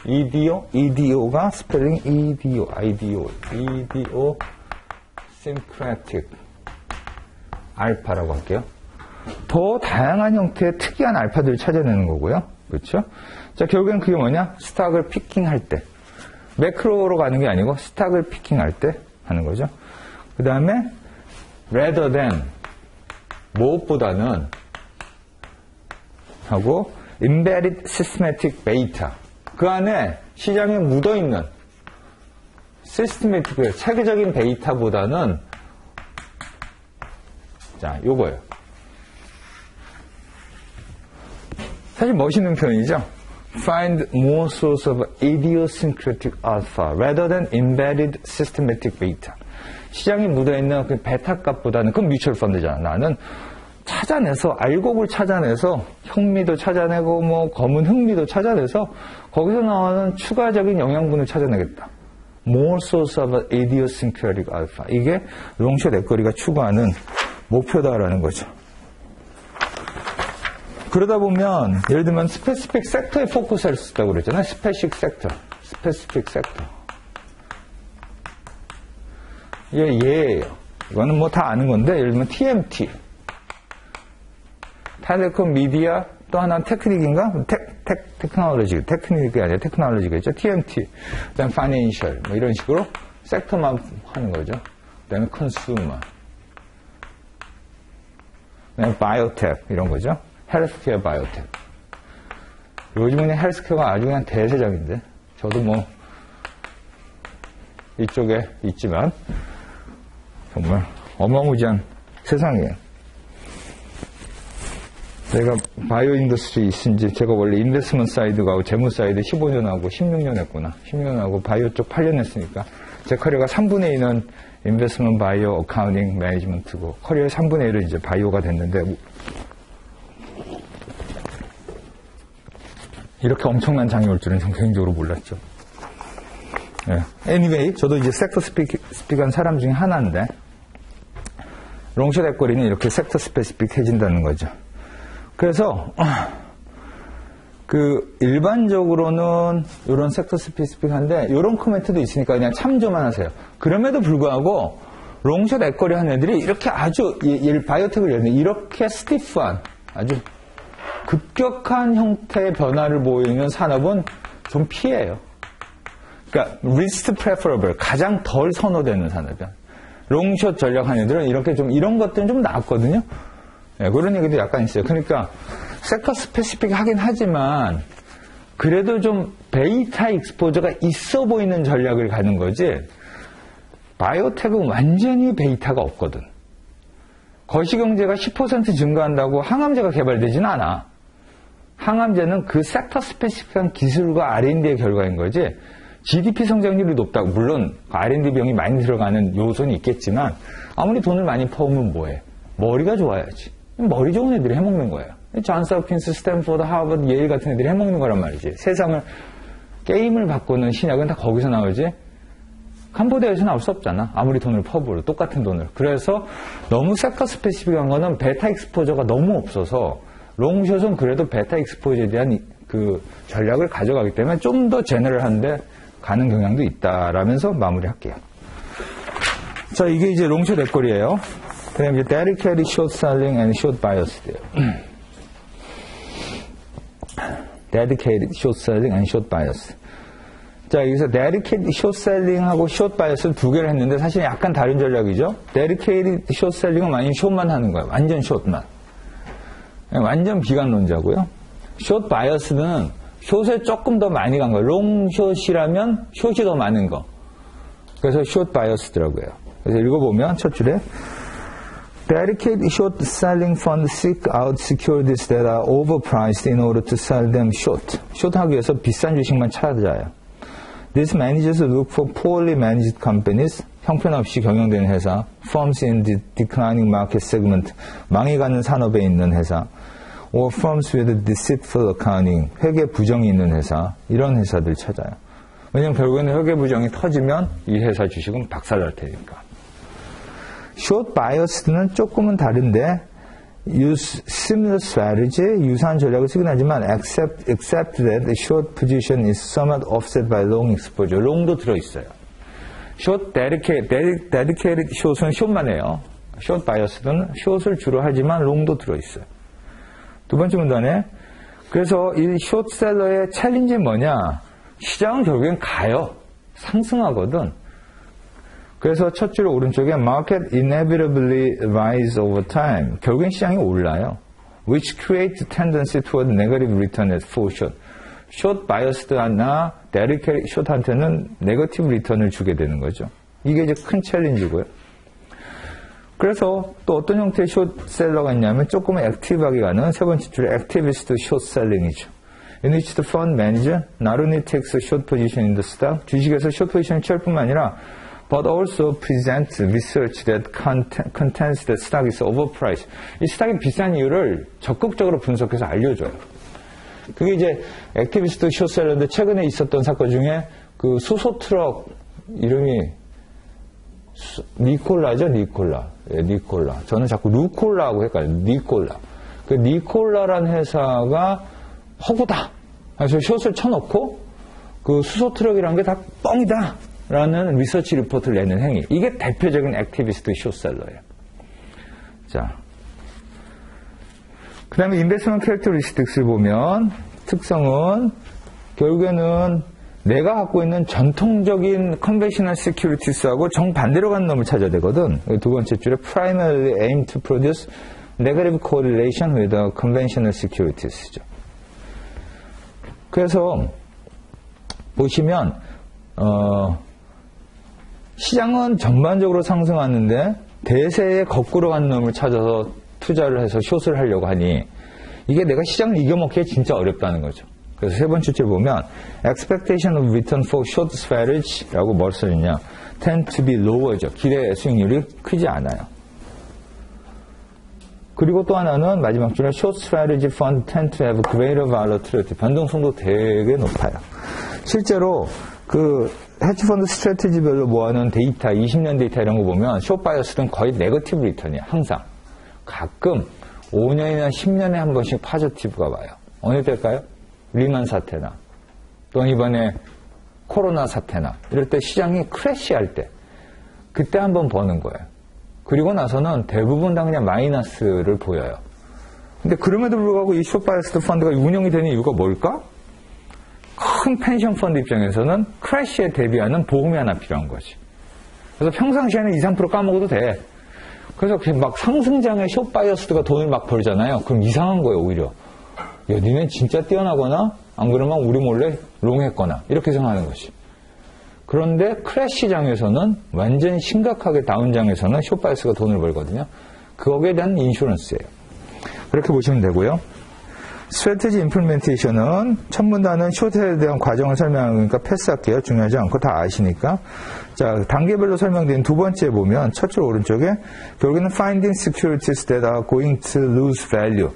EDO가 스펠링 idiosyncratic 알파라고 할게요. 더 다양한 형태의 특이한 알파들을 찾아내는 거고요. 그렇죠? 자, 결국엔 그게 뭐냐? 스탁을 피킹할 때. 매크로로 가는 게 아니고 스탁을 피킹할 때 하는 거죠. 그 다음에 rather than 무엇보다는 하고 embedded systematic beta. 그 안에 시장에 묻어있는 시스테매틱, 체계적인 데이터보다는 자, 요거예요. 사실 멋있는 표현이죠. Find more source of idiosyncratic alpha rather than embedded systematic beta. 시장에 묻어있는 그 베타 값보다는 그건 뮤추얼 펀드잖아. 나는 찾아내서 알곡을 찾아내서 현미도 찾아내고 뭐 검은 흑미도 찾아내서 거기서 나오는 추가적인 영양분을 찾아내겠다. More source of idiosyncratic alpha. 이게 롱숏 에쿼리가 추구하는 목표다라는 거죠. 그러다 보면 예를 들면 스페시픽 섹터에 포커스할 수 있다고 그랬잖아요. 스페시픽 섹터. 이게 얘예요. 이거는 뭐 다 아는 건데 예를 들면 TMT. 텔레콤 미디어 또 하나는 테크닉인가? 테크놀로지. 테크닉이 아니라 테크놀로지가 있죠. TMT. 그다음 파이낸셜 뭐 이런 식으로 섹터만 하는 거죠. 그 다음에 컨슈머, 그 다음에 바이오텍 이런 거죠. 헬스케어 바이오텍. 요즘은 헬스케어가 아주 그냥 대세적인데 저도 뭐 이쪽에 있지만 정말 어마무지한 세상이에요. 제가 바이오 인더스트리 있은 지 제가 원래 인베스먼트 사이드가 하고 재무 사이드 15년 하고 16년 했구나. 16년 하고 바이오 쪽 8년 했으니까 제 커리어가 3분의 2는 인베스먼트 바이오 어카운팅 매니지먼트고 커리어의 3분의 1은 이제 바이오가 됐는데 이렇게 엄청난 장이 올 줄은 전 개인적으로 몰랐죠. anyway, 저도 이제 섹터 스피크한 사람 중에 하나인데 롱숏 앱거리는 이렇게 섹터 스페시픽해진다는 거죠. 그래서 일반적으로는 이런 섹터 스페시픽한데 이런 코멘트도 있으니까 그냥 참조만 하세요. 그럼에도 불구하고 롱숏 앱거리 하는 애들이 이렇게 아주 바이오텍을 예를 들면 이렇게 스티프한 아주 급격한 형태의 변화를 보이는 산업은 좀 피해요. 그러니까 least preferable, 가장 덜 선호되는 산업이야. 롱숏 전략하는 애들은 이렇게 좀 이런 것들은 좀 나았거든요. 네, 그런 얘기도 약간 있어요. 그러니까 섹터 스페시픽 하긴 하지만 그래도 좀 베이타 익스포저가 있어 보이는 전략을 가는 거지 바이오텍은 완전히 베이타가 없거든. 거시경제가 10% 증가한다고 항암제가 개발되지는 않아. 항암제는 그 섹터 스페시픽한 기술과 R&D의 결과인 거지 GDP 성장률이 높다고 물론 R&D 비용이 많이 들어가는 요소는 있겠지만 아무리 돈을 많이 퍼오면 뭐해? 머리가 좋아야지. 머리 좋은 애들이 해먹는 거예요. 존스 홉킨스, 스탠포드, 하버드, 예일 같은 애들이 해먹는 거란 말이지. 세상을 게임을 바꾸는 신약은 다 거기서 나오지 캄보디아에서 나올 수 없잖아. 아무리 돈을 퍼부어도 똑같은 돈을. 그래서 너무 섹터 스페시픽한 거는 베타 익스포저가 너무 없어서 롱숏은 그래도 베타 익스포저에 대한 그 전략을 가져가기 때문에 좀 더 제너럴한데 가는 경향도 있다라면서 마무리할게요. 자, 이게 이제 롱숏 앱거리예요. 그 다음에 이제 dedicated short selling and short bias예요. dedicated short selling and short bias. 자, 여기서 dedicated short selling하고 short bias를 두 개를 했는데 사실 약간 다른 전략이죠. dedicated short selling은 완전 숏만 하는 거예요. 완전 숏만. 완전 비관론자고요. short bias는 숏에 조금 더 많이 간 거예요. 롱숏이라면 숏이 더 많은 거. 그래서 short bias더라고요. 그래서 읽어보면 첫 줄에 Dedicated short selling funds seek out securities that are overpriced in order to sell them short. 숏하기 위해서 비싼 주식만 찾아요. These managers look for poorly managed companies, 형편없이 경영되는 회사, firms in the declining market segment, 망해가는 산업에 있는 회사, or firms with deceitful accounting, 회계 부정이 있는 회사, 이런 회사들 찾아요. 왜냐면 결국에는 회계 부정이 터지면 이 회사 주식은 박살날 테니까. short bias는 조금은 다른데 similar strategy, 유사한 전략을 쓰긴 하지만 except that the short position is somewhat offset by long exposure. long도 들어있어요. short dedicated short은 short만 해요. short bias는 short을 주로 하지만 long도 들어있어요. 두 번째 문단에 그래서 이 short셀러의 챌린지는 뭐냐? 시장은 결국엔 가요. 상승하거든. 그래서 첫 줄 오른쪽에 market inevitably rise over time. 결국엔 시장이 올라요. which creates tendency toward negative return at full short. short biased나 dedicated short한테는 네거티브 리턴을 주게 되는 거죠. 이게 이제 큰 챌린지고요. 그래서 또 어떤 형태의 숏셀러가 있냐면 조금 액티브하게 가는 세 번째 줄에 activist short selling이죠. in which the fund manager not only takes a short position in the stock, 주식에서 short 포지션을 취할 뿐만 아니라 but also presents research that contends that stock is overpriced. 이 스탁이 비싼 이유를 적극적으로 분석해서 알려줘요. 그게 이제 액티비스트 숏셀러인데 최근에 있었던 사건 중에 그 수소 트럭 이름이 니콜라죠, 니콜라. 예, 니콜라. 저는 자꾸 루콜라하고 헷갈려요. 니콜라. 그 니콜라란 회사가 허구다. 그래서 숏을 쳐놓고 그 수소 트럭이라는 게 다 뻥이다. 라는 리서치 리포트를 내는 행위. 이게 대표적인 액티비스트 숏셀러예요. 자. 그 다음에 인베스먼트 캐릭터리스틱스를 보면 특성은 결국에는 내가 갖고 있는 전통적인 conventional securities하고 정반대로 가는 놈을 찾아야 되거든. 두 번째 줄에 primarily aim to produce negative correlation with the conventional securities죠. 그래서 보시면 시장은 전반적으로 상승하는데 대세에 거꾸로 가는 놈을 찾아서 투자를 해서 숏을 하려고 하니 이게 내가 시장을 이겨먹기에 진짜 어렵다는 거죠. 그래서 세 번째 줄 보면 expectation of return for short strategy라고 뭘 써있냐 tend to be lower죠. 기대 수익률이 크지 않아요. 그리고 또 하나는 마지막 줄에 short strategy fund tend to have greater volatility. 변동성도 되게 높아요. 실제로 그 헤지펀드 스트래티지별로 모아놓은 데이터, 20년 데이터 이런 거 보면 숏바이어스는 거의 네거티브 리턴이에요. 항상. 가끔 5년이나 10년에 한 번씩 파저티브가 와요. 어느 때일까요? 리만 사태나 또 이번에 코로나 사태나 이럴 때 시장이 크래시할 때 그때 한번 버는 거예요. 그리고 나서는 대부분 다 그냥 마이너스를 보여요. 근데 그럼에도 불구하고 이 숏바이어스 펀드가 운영이 되는 이유가 뭘까? 큰 펜션 펀드 입장에서는 크래시에 대비하는 보험이 하나 필요한 거지. 그래서 평상시에는 2, 3% 까먹어도 돼. 그래서 막 상승장에 숏바이어스가 돈을 막 벌잖아요. 그럼 이상한 거예요, 오히려. 야, 니네 진짜 뛰어나거나 안 그러면 우리 몰래 롱했거나 이렇게 생각하는 거지. 그런데 크래시장에서는 완전 심각하게 다운장에서는 숏바이어스가 돈을 벌거든요. 거기에 대한 인슈런스예요. 그렇게 보시면 되고요. 스트래티지 임플리멘테이션은 첫 문단은 숏에 대한 과정을 설명하니까 패스할게요. 중요하지 않고 다 아시니까. 자, 단계별로 설명된 두 번째 보면 첫 줄 오른쪽에 결국에는 finding securities that are going to lose value.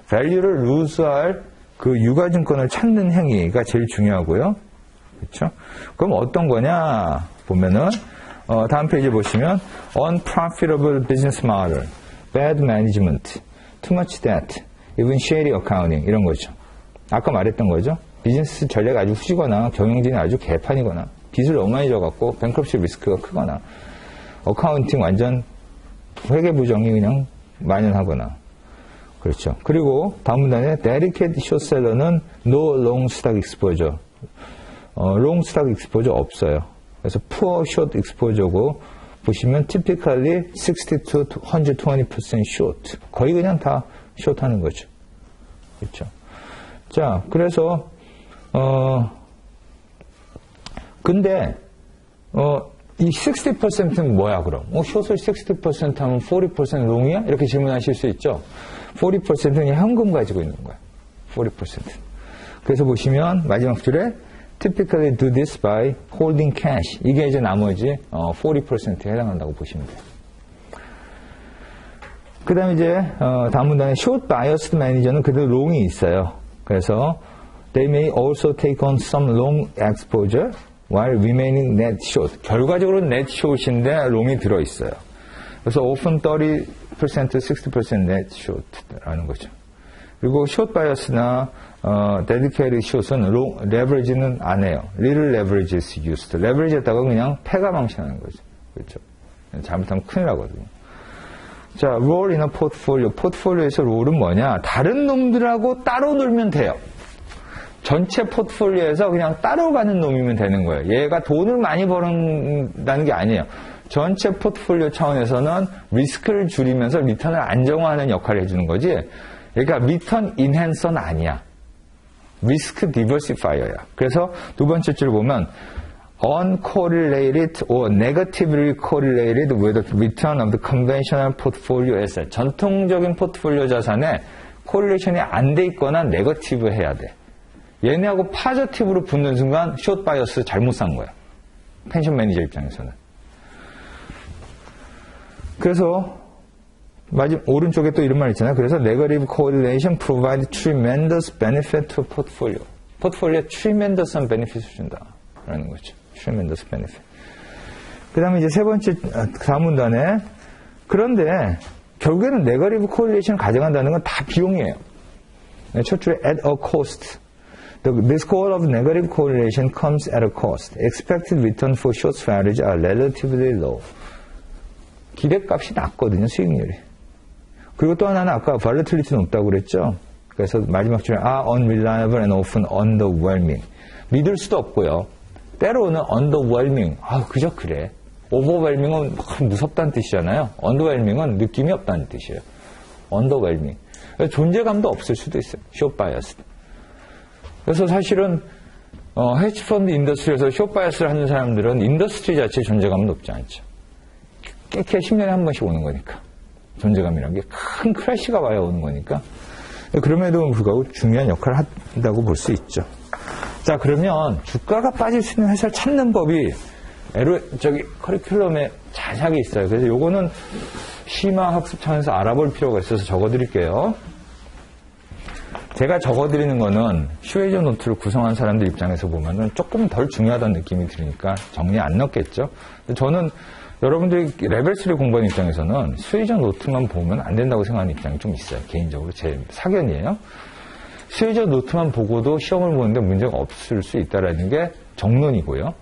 value를 lose할 그 유가증권을 찾는 행위가 제일 중요하고요. 그렇죠? 그럼 어떤 거냐 보면은 다음 페이지 보시면 unprofitable business model, bad management, too much debt, even shady accounting 이런 거죠. 아까 말했던 거죠. 비즈니스 전략이 아주 후지거나 경영진이 아주 개판이거나 빚을 너무 많이 져갖고 뱅크럽시 리스크가 크거나 어카운팅 완전 회계부정이 그냥 만연하거나 그렇죠. 그리고 다음 문단에 dedicated short seller는 no long stock exposure. long stock exposure 없어요. 그래서 poor short exposure고 보시면 typically 60 to 120% short. 거의 그냥 다 short 하는 거죠. 그렇죠. 자, 그래서 근데 이 60%는 뭐야 그럼? 숏을 60% 하면 40% 롱이야? 이렇게 질문하실 수 있죠. 40%는 현금 가지고 있는 거야. 40%. 그래서 보시면 마지막 줄에 typically do this by holding cash. 이게 이제 나머지 40%에 해당한다고 보시면 돼요. 그 다음에 이제 다음 문단에 short biased manager는 그대로 롱이 있어요. 그래서 they may also take on some long exposure while remaining net short. 결과적으로 net short인데 롱이 들어있어요. 그래서 often 30%, 60% net short라는 거죠. 그리고 short bias나 dedicated short은 leverage는 안 해요. little leverage is used. leverage 했다가 그냥 패가 망신하는 거죠. 그렇죠. 잘못하면 큰일 나거든요. 자, roll in a portfolio. 포트폴리오에서 롤은 뭐냐? 다른 놈들하고 따로 놀면 돼요. 전체 포트폴리오에서 그냥 따로 가는 놈이면 되는 거예요. 얘가 돈을 많이 버는다는 게 아니에요. 전체 포트폴리오 차원에서는 리스크를 줄이면서 리턴을 안정화하는 역할을 해주는 거지. 그러니까 리턴 인핸서는 아니야. 리스크 디버시파이어야. 그래서 두 번째 줄 보면 uncorrelated or negatively correlated with the return of the conventional portfolio asset. 전통적인 포트폴리오 자산에 코릴레이션이 안 돼 있거나 네거티브 해야 돼. 얘네하고 파저티브로 붙는 순간 숏 바이어스 잘못 산 거야. 펜션 매니저 입장에서는. 그래서 오른쪽에 또 이런 말 있잖아요. 그래서 negative correlation provide tremendous benefit to portfolio. 포트폴리오에 tremendous한 benefit을 준다. 라는 거죠. tremendous benefit. 그 다음에 이제 세 번째, 다음 문단에 그런데 결국에는 negative correlation을 가져간다는 건 다 비용이에요. 첫 줄에 at a cost. The score of negative correlation comes at a cost. Expected return for short strategy are relatively low. 기대값이 낮거든요, 수익률이. 그리고 또 하나는 아까 volatility는 없다고 그랬죠. 그래서 마지막 줄에 are unreliable and often underwhelming. 믿을 수도 없고요. 때로는 underwhelming. 그저 그래. overwhelming은 무섭다는 뜻이잖아요. underwhelming은 느낌이 없다는 뜻이에요. underwhelming. 존재감도 없을 수도 있어요. short biased. 그래서 사실은 헤지펀드 인더스트리에서 short bias를 하는 사람들은 인더스트리 자체의 존재감은 높지 않죠. 꽤 10년에 한 번씩 오는 거니까. 존재감이란 게 큰 크래시가 와야 오는 거니까. 그럼에도 불구하고 중요한 역할을 한다고 볼 수 있죠. 자, 그러면 주가가 빠질 수 있는 회사를 찾는 법이 커리큘럼에 자세하게 있어요. 그래서 요거는 심화 학습 차원에서 알아볼 필요가 있어서 적어드릴게요. 제가 적어드리는 거는 슈웨이저 노트를 구성한 사람들 입장에서 보면은 조금 덜 중요하다는 느낌이 들으니까 정리 안 넣겠죠. 저는 여러분들이 레벨 3 공부하는 입장에서는 슈웨이저 노트만 보면 안 된다고 생각하는 입장이 좀 있어요. 개인적으로 제 사견이에요. 슈웨이저 노트만 보고도 시험을 보는데 문제가 없을 수 있다라는 게 정론이고요.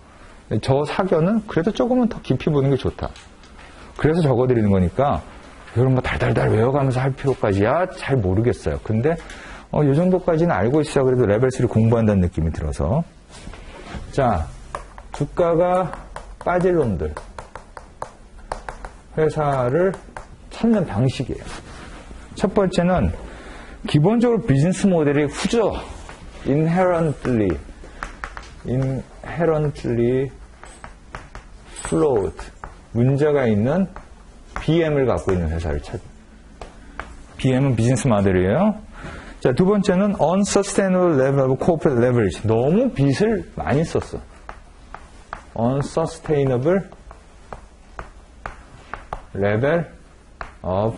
저 사견은 그래도 조금은 더 깊이 보는 게 좋다. 그래서 적어드리는 거니까 이런 거 달달달 외워가면서 할 필요까지야 잘 모르겠어요. 근데 이 정도까지는 알고 있어야 그래도 레벨 3 공부한다는 느낌이 들어서. 자, 주가가 빠질 놈들 회사를 찾는 방식이에요. 첫 번째는 기본적으로 비즈니스 모델이 후져 inherently flawed 문제가 있는 BM을 갖고 있는 회사를 찾는. BM은 비즈니스 모델이에요. 자, 두 번째는 unsustainable level of corporate leverage. 너무 빚을 많이 썼어. unsustainable level of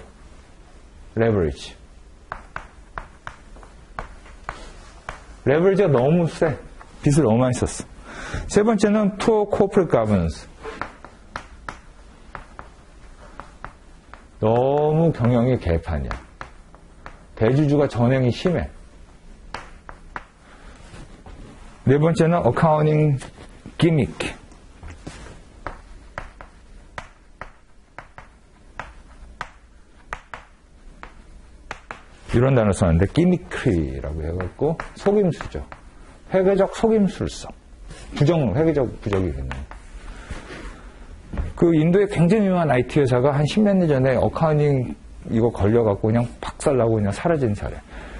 leverage. 레버리지가 너무 세. 빚을 너무 많이 썼어. 세 번째는 poor corporate governance. 너무 경영이 개판이야. 대주주가 전횡이 심해. 네 번째는 accounting gimmick. 이런 단어 썼는데 gimmickry라고 해갖고 속임수죠. 회계적 속임술성. 회계적 부적이겠네요. 그 인도의 굉장히 유명한 IT 회사가 한 10몇 년 전에 어카운팅 이거 걸려갖고 그냥 박살나고 그냥 사라진 사례.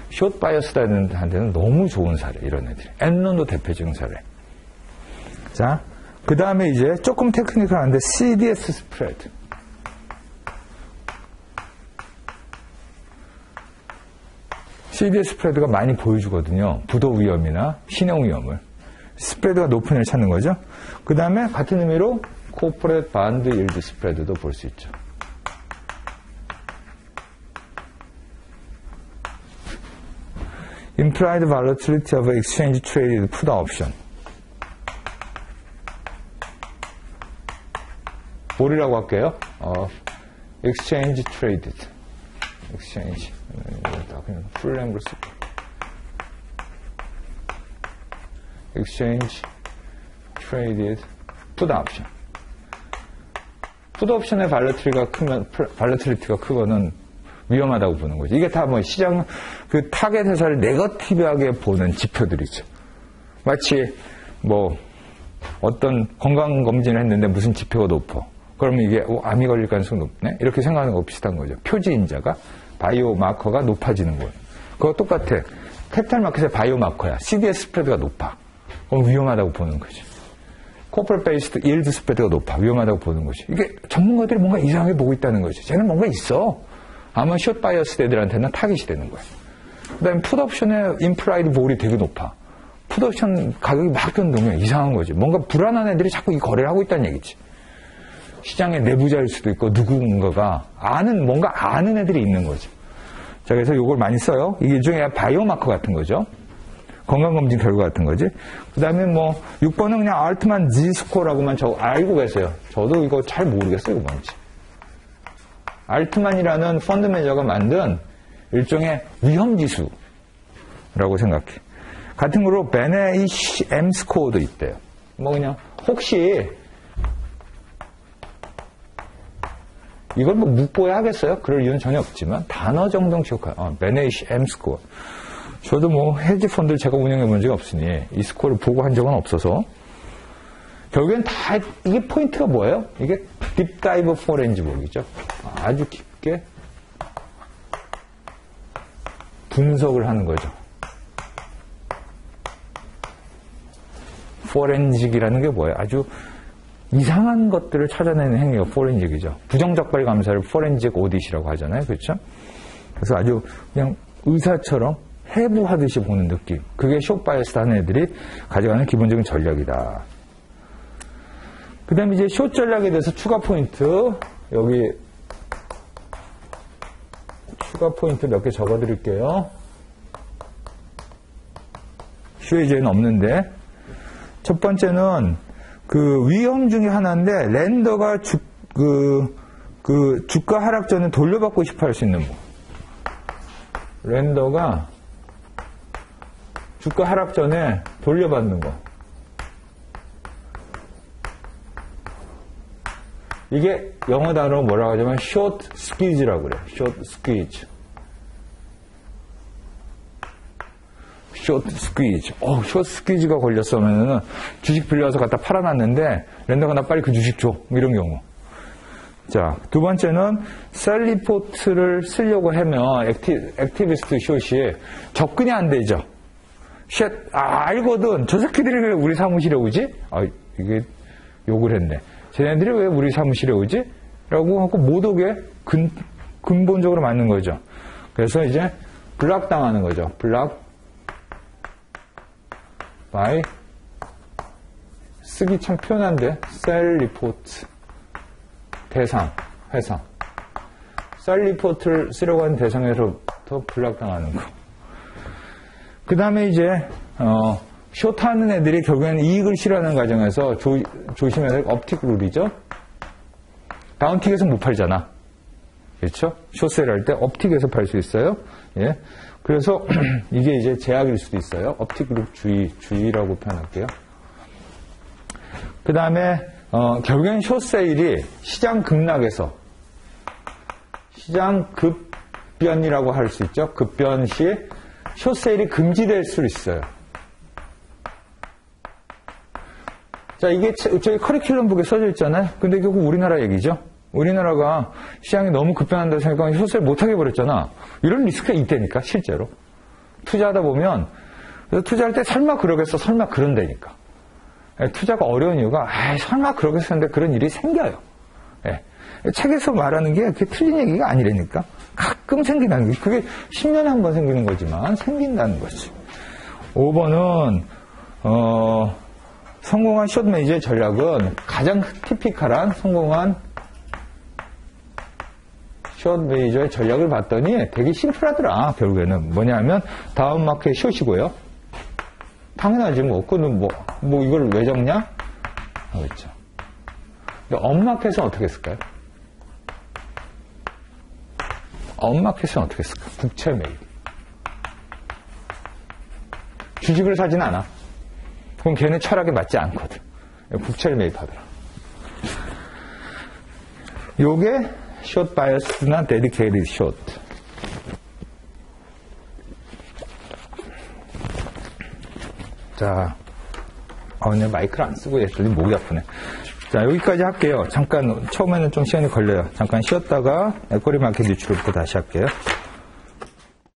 숏 바이어스라는 데는 너무 좋은 사례, 이런 애들이. 엔론도 대표적인 사례. 자, 그 다음에 이제 조금 테크니컬한데 CDS 스프레드. CDS 스프레드가 많이 보여주거든요. 부도 위험이나 신용 위험을. 스프레드가 높은 애를 찾는 거죠. 그 다음에 같은 의미로 코퍼레이트 반드 일드 스프레드도 볼 수 있죠. implied volatility of exchange traded put option. 뭘이라고 할게요? exchange traded. exchange. 그냥 풀랭글 쓸게요. exchange traded put option. put option의 발러틸리티가 크거는 위험하다고 보는 거죠. 이게 다 뭐 시장 그 타겟 회사를 네거티브하게 보는 지표들이죠. 마치 뭐 어떤 건강 검진을 했는데 무슨 지표가 높아. 그러면 이게 암이 걸릴 가능성이 높네. 이렇게 생각하는 거 비슷한 거죠. 표지인자가 바이오 마커가 높아지는 거예요. 그거 똑같아. 캐피탈 마켓의 바이오 마커야. CDS 스프레드가 높아. 그럼 위험하다고 보는 거죠. 코퍼레이트 베이스드 일드 스프레드가 높아. 위험하다고 보는 거죠. 이게 전문가들이 뭔가 이상하게 보고 있다는 거죠. 쟤는 뭔가 있어. 아마 숏 바이어스 애들한테는 타깃이 되는 거예요. 그 다음에 풋옵션의 임플라이드 볼이 되게 높아. 풋옵션 가격이 막 변동해. 이상한 거지. 뭔가 불안한 애들이 자꾸 이 거래를 하고 있다는 얘기지. 시장의 내부자일 수도 있고 누군가가 뭔가 아는 애들이 있는 거죠. 자, 그래서 이걸 많이 써요. 이게 일종의 바이오마커 같은 거죠. 건강검진 결과 같은 거지. 그 다음에 뭐 6번은 그냥 알트만 Z스코어라고만 알고 계세요. 저도 이거 잘 모르겠어요. 이거 뭔지. 알트만이라는 펀드 매니저가 만든 일종의 위험지수라고 생각해. 같은 거로 베네이시 M 스코어도 있대요. 뭐 그냥 혹시 이걸 뭐 묵고야 하겠어요? 그럴 이유는 전혀 없지만 단어 정도는 기억해요. 베네이시 M 스코어. 저도 뭐 헤지 펀드를 제가 운영해 본 적이 없으니 이 스코어를 보고 한 적은 없어서 결국엔 다, 이게 포인트가 뭐예요? 이게 딥다이브 포렌지복이죠. 아주 깊게 분석을 하는 거죠. 포렌직이라는 게 뭐예요? 아주 이상한 것들을 찾아내는 행위가 포렌직이죠. 부정적발 감사를 포렌직 오디시라고 하잖아요. 그렇죠? 그래서 아주 그냥 의사처럼 해부하듯이 보는 느낌. 그게 숏 바이어스 하는 애들이 가져가는 기본적인 전략이다. 그 다음에 이제 숏 전략에 대해서 추가 포인트. 여기 추가 포인트 몇 개 적어 드릴게요. 슈에이제는 없는데. 첫 번째는 그 위험 중에 하나인데, 렌더가 주가 하락 전에 돌려받고 싶어 할 수 있는 뭐. 렌더가 주가 하락 전에 돌려받는 거. 이게 영어 단어로 뭐라고 하냐면 short squeeze라고 그래요. short squeeze. short squeeze. short squeeze가 걸렸으면은 주식 빌려서 갖다 팔아놨는데 렌더가 나 빨리 그 주식 줘. 이런 경우. 자, 두 번째는 셀 리포트를 쓰려고 하면 액티비스트 숏이 접근이 안 되죠. 알거든. 저 새끼들이 왜 우리 사무실에 오지? 이게 욕을 했네. 쟤네들이 왜 우리 사무실에 오지? 라고 하고 못 오게 근본적으로 맞는 거죠. 그래서 이제 블락 당하는 거죠. 블락 by 쓰기 참 편한데 셀 리포트 대상, 회상. 셀 리포트를 쓰려고 하는 대상에서부터 블락 당하는 거. 그 다음에 이제 숏하는 애들이 결국에는 이익을 실현하는 과정에서 조심해야 될 업틱 룰이죠. 다운틱에서 못 팔잖아. 그렇죠? 숏셀 할 때 업틱에서 팔 수 있어요. 예. 그래서 이게 이제 제약일 수도 있어요. 업틱 룰 주의라고 표현할게요. 그 다음에 결국엔 숏세일이 시장 급락에서 시장 급변이라고 할 수 있죠. 급변 시 숏세일이 금지될 수 있어요. 자, 이게 저기 커리큘럼북에 써져 있잖아요. 근데 결국 우리나라 얘기죠. 우리나라가 시장이 너무 급변한다고 생각하면 숏세일 못하게 해버렸잖아. 이런 리스크가 있다니까, 실제로. 투자하다 보면, 투자할 때 설마 그러겠어, 설마 그런다니까. 투자가 어려운 이유가, 설마 그러겠어 했는데 그런 일이 생겨요. 예. 책에서 말하는 게 그게 틀린 얘기가 아니라니까. 가끔 생긴다는 게, 그게 10년에 한 번 생기는 거지만, 생긴다는 거지. 5번은, 성공한 숏 매니저의 전략은 가장 티피컬한 성공한 숏 매니저의 전략을 봤더니 되게 심플하더라. 결국에는 뭐냐면 다운 마켓 숏이고요. 당연하지 뭐. 그는 뭐 이걸 왜 적냐? 그렇죠. 근데 업마켓은 어떻게 했을까요? 업마켓은 어떻게 했을까? 국채 매입. 주식을 사진 않아. 그럼 걔네 철학에 맞지 않거든. 국채를 매입하더라. 요게 숏 바이어스나 데디케이티드 숏. 자, 오늘 마이크를 안 쓰고 했더니 목이 아프네. 자, 여기까지 할게요. 잠깐, 처음에는 좀 시간이 걸려요. 잠깐 쉬었다가 에코리 마켓 유출부터 다시 할게요.